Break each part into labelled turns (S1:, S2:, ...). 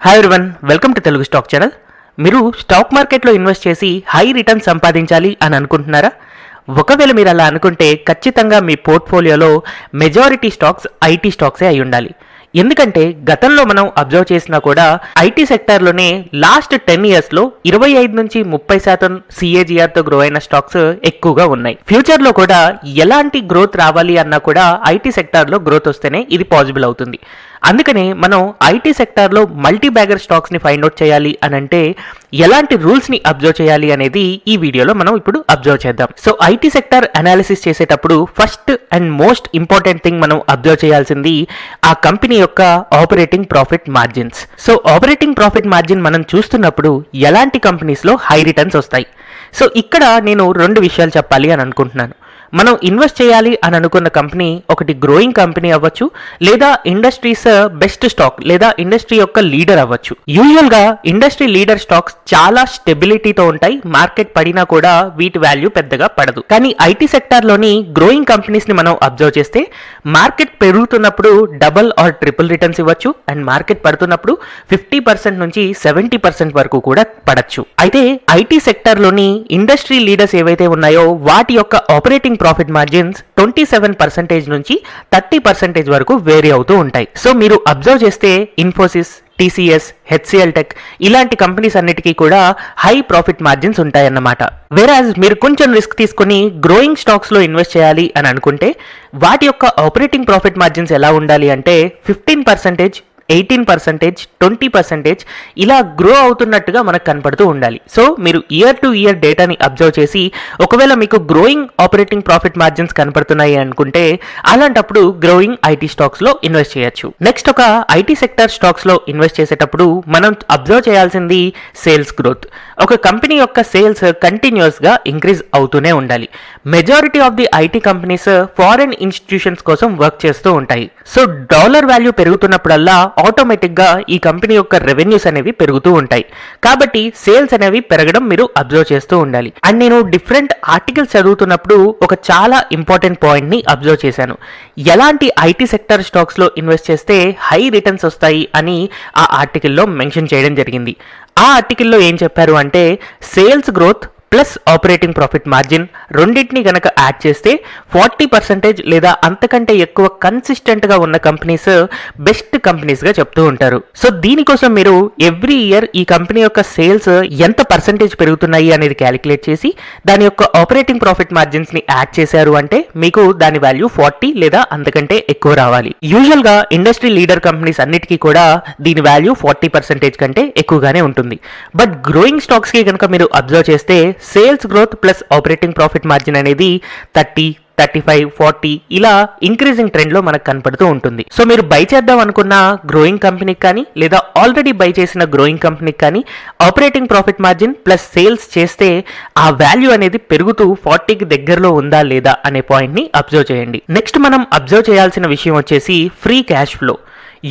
S1: Hi everyone, welcome to Telugu stock channel. మీరు stock మార్కెట్లో invest చేసి హై రిటర్న్ సంపాదించాలి అని అనుకుంటున్నారా? ఒకవేళ మీరు అలా అనుకుంటే ఖచ్చితంగా మీ పోర్ట్ఫోలియోలో మెజారిటీ స్టాక్స్ ఐటీ స్టాక్సే అయి ఉండాలి. ఎందుకంటే గతంలో మనం అబ్జర్వ్ చేసినా కూడా ఐటీ సెక్టార్లోనే లాస్ట్ 10 ఇయర్స్లో 25 నుంచి 30% CAGRతో గ్రో అయిన స్టాక్స్ ఎక్కువగా ఉన్నాయి. ఫ్యూచర్లో కూడా ఎలాంటి గ్రోత్ రావాలి అన్నా కూడా ఐటీ సెక్టార్లో గ్రోత్ వస్తేనే ఇది పాసిబుల్ అవుతుంది. అందుకనే మనం ఐటీ సెక్టార్లో మల్టీ బ్యాగర్ స్టాక్స్ని ఫైండ్ అవుట్ చేయాలి అని అంటే ఎలాంటి రూల్స్ని అబ్జర్వ్ చేయాలి అనేది ఈ వీడియోలో మనం ఇప్పుడు అబ్జర్వ్ చేద్దాం. సో ఐటీ సెక్టార్ అనాలిసిస్ చేసేటప్పుడు first and most important thing మనం అబ్జర్వ్ చేయాల్సింది ఆ కంపెనీ యొక్క operating profit margins. So operating profit margin మనం చూస్తున్నప్పుడు ఎలాంటి కంపెనీస్లో హై రిటర్న్స్ వస్తాయి. సో ఇక్కడ నేను 2 విషయాలు చెప్పాలి అని అనుకుంటున్నాను. మనం ఇన్వెస్ట్ చేయాలి అని అనుకున్న కంపెనీ ఒకటి గ్రోయింగ్ కంపెనీ అవ్వచ్చు, లేదా ఇండస్ట్రీస్ బెస్ట్ స్టాక్, లేదా ఇండస్ట్రీ యొక్క లీడర్ అవ్వచ్చు. యూజువల్గా ఇండస్ట్రీ లీడర్ స్టాక్స్ చాలా స్టెబిలిటీతో ఉంటాయి, మార్కెట్ పడినా కూడా వీటి వాల్యూ పెద్దగా పడదు. కానీ ఐటీ సెక్టార్లోని గ్రోయింగ్ కంపెనీస్ని మనం అబ్జర్వ్ చేస్తే మార్కెట్ పెరుగుతున్నప్పుడు డబుల్ ఆర్ ట్రిపుల్ రిటర్న్స్ ఇవ్వచ్చు, అండ్ మార్కెట్ పడుతున్నప్పుడు 50% నుంచి 70% వరకు కూడా పడచ్చు. అయితే ఐటీ సెక్టార్లోని ఇండస్ట్రీ లీడర్స్ ఏవైతే ఉన్నాయో వాటి యొక్క ఆపరేటింగ్ ప్రాఫిట్ మార్జిన్స్ 27% నుంచి 30% వరకు వేరీ అవుతూ ఉంటాయి. సో మీరు అబ్జర్వ్ చేస్తే ఇన్ఫోసిస్, TCS, HCL టెక్ ఇలాంటి కంపెనీస్ అన్నిటికీ కూడా హై ప్రాఫిట్ మార్జిన్స్ ఉంటాయన్నమాట. వేరాజ్ మీరు కొంచెం రిస్క్ తీసుకుని గ్రోయింగ్ స్టాక్స్లో ఇన్వెస్ట్ చేయాలి అని అనుకుంటే వాటి యొక్క ఆపరేటింగ్ ప్రాఫిట్ మార్జిన్స్ ఎలా ఉండాలి అంటే 15%, 18%, 20% ఇలా గ్రో అవుతున్నట్టుగా మనకు కనపడుతూ ఉండాలి. సో మీరు ఇయర్ టు ఇయర్ డేటాని అబ్జర్వ్ చేసి ఒకవేళ మీకు గ్రోయింగ్ ఆపరేటింగ్ ప్రాఫిట్ మార్జిన్స్ కనపడుతున్నాయి అనుకుంటే అలాంటప్పుడు గ్రోయింగ్ ఐటీ స్టాక్స్లో ఇన్వెస్ట్ చేయొచ్చు. నెక్స్ట్ ఒక ఐటీ సెక్టర్ స్టాక్స్లో ఇన్వెస్ట్ చేసేటప్పుడు మనం అబ్జర్వ్ చేయాల్సింది సేల్స్ గ్రోత్. ఒక కంపెనీ యొక్క సేల్స్ కంటిన్యూస్గా ఇంక్రీజ్ అవుతూనే ఉండాలి. Majority of the IT companies foreign institutions కోసం వర్క్ చేస్తూ ఉంటాయి. సో డాలర్ వాల్యూ పెరుగుతున్నప్పుడల్లా ఆటోమేటిక్గా ఈ కంపెనీ యొక్క రెవెన్యూస్ అనేవి పెరుగుతూ ఉంటాయి. కాబట్టి సేల్స్ అనేవి పెరగడం మీరు అబ్జర్వ్ చేస్తూ ఉండాలి. అండ్ నేను డిఫరెంట్ ఆర్టికల్స్ చదువుతున్నప్పుడు ఒక చాలా ఇంపార్టెంట్ పాయింట్ని అబ్జర్వ్ చేశాను. ఎలాంటి ఐటీ సెక్టర్ స్టాక్స్లో ఇన్వెస్ట్ చేస్తే హై రిటర్న్స్ వస్తాయి అని ఆ ఆర్టికల్లో మెన్షన్ చేయడం జరిగింది. ఆ ఆర్టికల్లో ఏం చెప్పారు అంటే sales growth plus operating profit margin రెండింటిని గనక యాడ్ చేస్తే 40% లేదా అంతకంటే ఎక్కువ కన్సిస్టెంట్గా ఉన్న కంపెనీస్ బెస్ట్ కంపెనీస్గా చెప్తూ ఉంటారు. సో దీనికోసం మీరు ఎవ్రీ ఇయర్ ఈ కంపెనీ యొక్క సేల్స్ ఎంత పర్సంటేజ్ పెరుగుతున్నాయి అనేది క్యాలిక్యులేట్ చేసి దాని యొక్క ఆపరేటింగ్ ప్రాఫిట్ మార్జిన్స్ని యాడ్ చేశారు అంటే మీకు దాని వాల్యూ 40 లేదా అంతకంటే ఎక్కువ రావాలి. యూజువల్గా ఇండస్ట్రీ లీడర్ కంపెనీస్ అన్నిటికీ కూడా దీని వాల్యూ 40% కంటే ఎక్కువగానే ఉంటుంది. బట్ గ్రోయింగ్ స్టాక్స్కి కనుక మీరు అబ్జర్వ్ చేస్తే sales growth plus operating profit margin అనేది 30, 35, 40 ఇలా ఇంక్రీజింగ్ ట్రెండ్లో మనకు కనపడుతూ ఉంటుంది. సో మీరు బై చేద్దాం అనుకున్న గ్రోయింగ్ కంపెనీకి కానీ లేదా ఆల్రెడీ బై చేసిన గ్రోయింగ్ కంపెనీకి కానీ operating profit margin plus sales చేస్తే ఆ వాల్యూ అనేది పెరుగుతూ 40కి దగ్గరలో ఉందా లేదా అనే పాయింట్ని అబ్జర్వ్ చేయండి. నెక్స్ట్ మనం అబ్జర్వ్ చేయాల్సిన విషయం వచ్చేసి ఫ్రీ క్యాష్ ఫ్లో.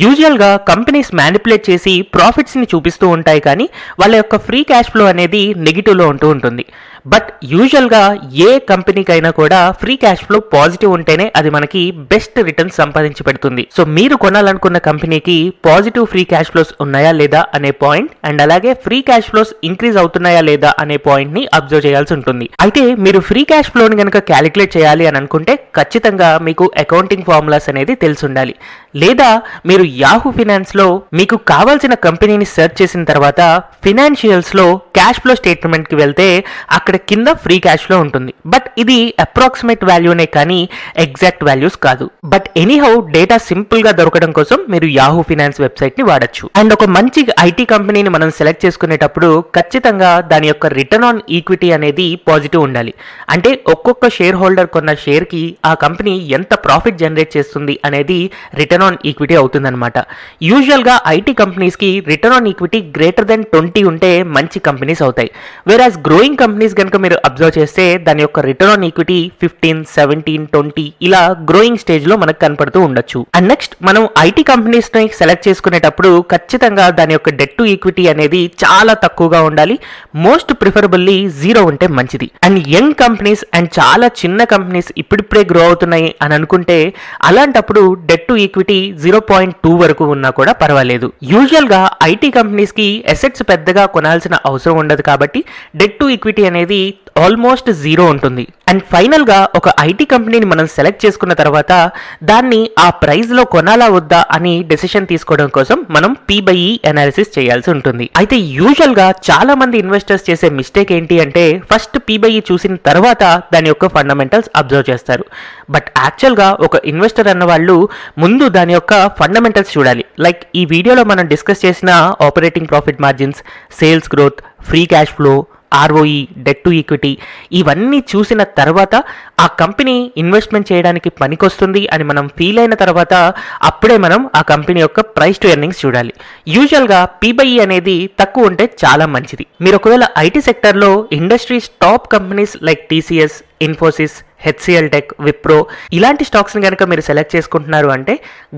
S1: యూజువల్గా కంపెనీస్ మ్యానిపులేట్ చేసి ప్రాఫిట్స్ని చూపిస్తూ ఉంటాయి, కానీ వాళ్ళ యొక్క ఫ్రీ క్యాష్ ఫ్లో అనేది నెగిటివ్లో ఉంటూ ఉంటుంది. బట్ యూజువల్గా ఏ కంపెనీకైనా కూడా ఫ్రీ క్యాష్ ఫ్లో పాజిటివ్ ఉంటేనే అది మనకి బెస్ట్ రిటర్న్స్ సంపాదించి పెడుతుంది. సో మీరు కొనాలనుకున్న కంపెనీకి పాజిటివ్ ఫ్రీ క్యాష్ ఫ్లోస్ ఉన్నాయా లేదా అనే పాయింట్, అండ్ అలాగే ఫ్రీ క్యాష్ ఫ్లోస్ ఇంక్రీజ్ అవుతున్నాయా లేదా అనే పాయింట్ ని అబ్జర్వ్ చేయాల్సి ఉంటుంది. అయితే మీరు ఫ్రీ క్యాష్ ఫ్లోని కనుక క్యాలిక్యులేట్ చేయాలి అని అనుకుంటే ఖచ్చితంగా మీకు అకౌంటింగ్ ఫార్ములాస్ అనేది తెలిసి ఉండాలి. లేదా మీరు యాహూ ఫినాన్స్ లో మీకు కావాల్సిన కంపెనీని సెర్చ్ చేసిన తర్వాత ఫినాన్షియల్స్ లో క్యాష్ ఫ్లో స్టేట్మెంట్ కి వెళ్తే అక్కడ కింద ఫ్రీ క్యాష్ ఫ్లో ఉంటుంది. బట్ ఇది అప్రాక్సిమేట్ వాల్యూనే కానీ ఎగ్జాక్ట్ వాల్యూస్ కాదు. బట్ ఎనీహౌ డేటా సింపుల్ గా దొరకడం కోసం మీరు యాహూ ఫినాన్స్ వెబ్సైట్ ని వాడచ్చు. అండ్ ఒక మంచి ఐటీ కంపెనీని మనం సెలెక్ట్ చేసుకునేటప్పుడు ఖచ్చితంగా దాని యొక్క రిటర్న్ ఆన్ ఈక్విటీ అనేది పాజిటివ్ ఉండాలి. అంటే ఒక్కొక్క షేర్ హోల్డర్ కొన్న షేర్ కి ఆ కంపెనీ ఎంత ప్రాఫిట్ జనరేట్ చేస్తుంది అనేది రిటర్న్ ఆన్ ఈక్విటీ అవుతుందన్నమాట. యూజువల్ గా ఐటీ కంపెనీస్ కి return on equity greater than 20 ఉంటే మంచి కంపెనీస్ అవుతాయి. వేరాజ్ గ్రోయింగ్ కంపెనీస్ కనుక మీరు అబ్జర్వ్ చేస్తే దాని యొక్క రిటర్న్ ఆన్ ఈక్విటీ 15, 17, 20 ఇలా గ్రోయింగ్ స్టేజ్ లో మనకు కనపడుతూ ఉండొచ్చు. అండ్ నెక్స్ట్ మనం ఐటీ కంపెనీస్ ని సెలెక్ట్ చేసుకునేటప్పుడు ఖచ్చితంగా దాని యొక్క డెట్ టు ఈక్విటీ అనేది చాలా తక్కువగా ఉండాలి. మోస్ట్ ప్రిఫరబుల్లీ 0 ఉంటే మంచిది. అండ్ యంగ్ కంపెనీస్ అండ్ చాలా చిన్న కంపెనీస్ ఇప్పుడిప్పుడే గ్రో అవుతున్నాయి అని అనుకుంటే అలాంటప్పుడు డెట్ టు ఈక్విటీ 0.2 వరకు ఉన్నా కూడా పర్వాలేదు. యూజువల్ గా ఐటీ కంపెనీస్ కి అసెట్స్ పెద్దగా కొనాల్సిన అవసరం ఉండదు కాబట్టి డెట్ టు ఈక్విటీ అనేది ఆల్మోస్ట్ 0 ఉంటుంది. అండ్ ఫైనల్ గా ఒక ఐటీ కంపెనీని మనం సెలెక్ట్ చేసుకున్న తర్వాత దాన్ని ఆ ప్రైస్ లో కొనాలా వద్దా అని డెసిషన్ తీసుకోవడం కోసం మనం P/E అనాలిసిస్ చేయాల్సి ఉంటుంది. అయితే యూజువల్ గా చాలా మంది ఇన్వెస్టర్స్ చేసే మిస్టేక్ ఏంటి అంటే ఫస్ట్ P/E చూసిన తర్వాత దాని యొక్క ఫండమెంటల్స్ అబ్జర్వ్ చేస్తారు. బట్ యాక్చువల్ గా ఒక ఇన్వెస్టర్ అన్న వాళ్ళు ముందు దాని యొక్క ఫండమెంటల్స్ చూడాలి. లైక్ ఈ వీడియోలో మనం డిస్కస్ చేసిన operating profit margins, sales growth, free cash flow, ROE, debt to equity ఇవన్నీ చూసిన తర్వాత ఆ కంపెనీ ఇన్వెస్ట్మెంట్ చేయడానికి పనికొస్తుంది అని మనం ఫీల్ అయిన తర్వాత అప్పుడే మనం ఆ కంపెనీ యొక్క ప్రైస్ టు ఎర్నింగ్స్ చూడాలి. యూజువల్గా P/E అనేది తక్కువ ఉంటే చాలా మంచిది. మీరు ఒకవేళ ఐటీ సెక్టర్లో industries top companies like TCS, Infosys, HCL tech, Wipro ఇలాంటి స్టాక్స్ని కనుక మీరు సెలెక్ట్ చేసుకుంటున్నారు అంటే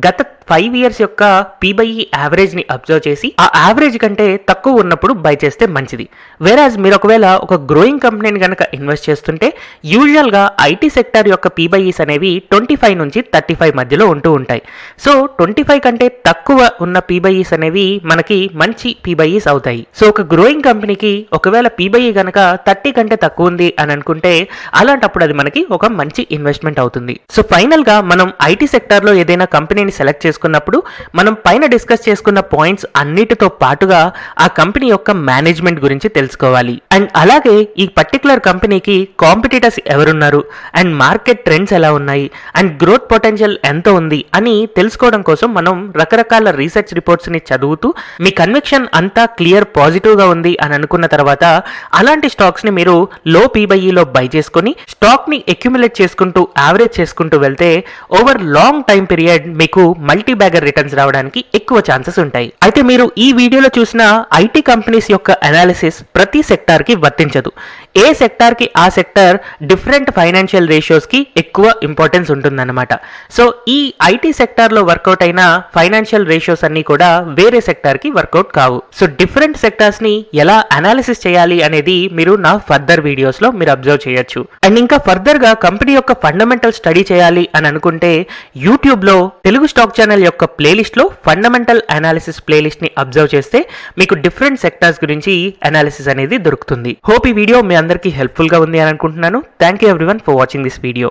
S1: గత 5 years యొక్క P/E యావరేజ్ని అబ్జర్వ్ చేసి ఆ యావరేజ్ కంటే తక్కువ ఉన్నప్పుడు బై చేస్తే మంచిది. వేరాజ్ మీరు ఒకవేళ ఒక గ్రోయింగ్ కంపెనీని కనుక ఇన్వెస్ట్ చేస్తుంటే యూజువల్గా ఐటీ సెక్టర్ యొక్క P/E's అనేవి 25 నుంచి 35 మధ్యలో ఉంటూ ఉంటాయి. సో 25 కంటే తక్కువ ఉన్న P/E's అనేవి మనకి మంచి P/E's అవుతాయి. సో ఒక గ్రోయింగ్ కంపెనీకి ఒకవేళ P/E కనుక 30 కంటే తక్కువ ఉంది అని అనుకుంటే అలాంటప్పుడు అది మనకి ఒక మంచి ఇన్వెస్ట్మెంట్ అవుతుంది. సో ఫైనల్ గా మనం ఐటీ సెక్టర్ లో ఏదైనా కంపెనీని సెలెక్ట్ చేసుకున్నప్పుడు మనం పైన డిస్కస్ చేసుకున్న పాయింట్స్ అన్నిటితో పాటుగా ఆ కంపెనీ యొక్క మేనేజ్మెంట్ గురించి తెలుసుకోవాలి. అండ్ అలాగే ఈ పర్టికులర్ కంపెనీకి కాంపిటీటర్స్ ఎవరున్నారు అండ్ మార్కెట్ ట్రెండ్స్ ఎలా ఉన్నాయి అండ్ గ్రోత్ పొటెన్షియల్ ఎంత ఉంది అని తెలుసుకోవడం కోసం మనం రకరకాల రీసెర్చ్ రిపోర్ట్స్ ని చదువుతూ మీ కన్విక్షన్ అంతా క్లియర్ పాజిటివ్ గా ఉంది అని అనుకున్న తర్వాత అలాంటి స్టాక్స్ ని మీరు లో P/E లో బై చేసుకుని స్టాక్ ని అక్యుములేట్ చేసుకుంటూ యావరేజ్ చేసుకుంటూ వెళ్తే ఓవర్ లాంగ్ టైం పీరియడ్ మీకు మల్టీ బ్యాగర్ రిటర్న్స్ రావడానికి ఎక్కువ ఛాన్సెస్ ఉంటాయి. అయితే మీరు ఈ వీడియోలో చూసిన ఐటీ కంపెనీస్ యొక్క అనాలిసిస్ ప్రతి సెక్టార్ కి వర్తించదు. ఏ సెక్టార్ కి ఆ సెక్టార్ డిఫరెంట్ ఫైనాన్షియల్ రేషియోస్ కి ఎక్కువ ఇంపార్టెన్స్ ఉంటుందన్నమాట. సో ఈ ఐటీ సెక్టార్ లో వర్కౌట్ అయిన ఫైనాన్షియల్ రేషియోస్ అన్ని కూడా వేరే సెక్టార్ కి వర్కౌట్ కావు. సో డిఫరెంట్ సెక్టార్స్ ని ఎలా అనాలిసిస్ చేయాలి అనేది మీరు నా ఫర్దర్ వీడియోస్ లో మీరు అబ్జర్వ్ చేయొచ్చు. అండ్ ఇంకా ఫర్దర్ గా కంపెనీ యొక్క ఫండమెంటల్ స్టడీ చేయాలి అని అనుకుంటే యూట్యూబ్ లో తెలుగు స్టాక్ ఛానల్ యొక్క ప్లేలిస్ట్ లో ఫండమెంటల్ అనాలిసిస్ ప్లేలిస్ట్ ని అబ్జర్వ్ చేస్తే మీకు డిఫరెంట్ సెక్టార్స్ గురించి అనాలిసిస్ అనేది దొరుకుతుంది. హోప్ ఈ వీడియో మీ అందరికీ హెల్ప్ఫుల్ గా ఉంది అని అనుకుంటున్నాను. Thank you everyone for watching this video.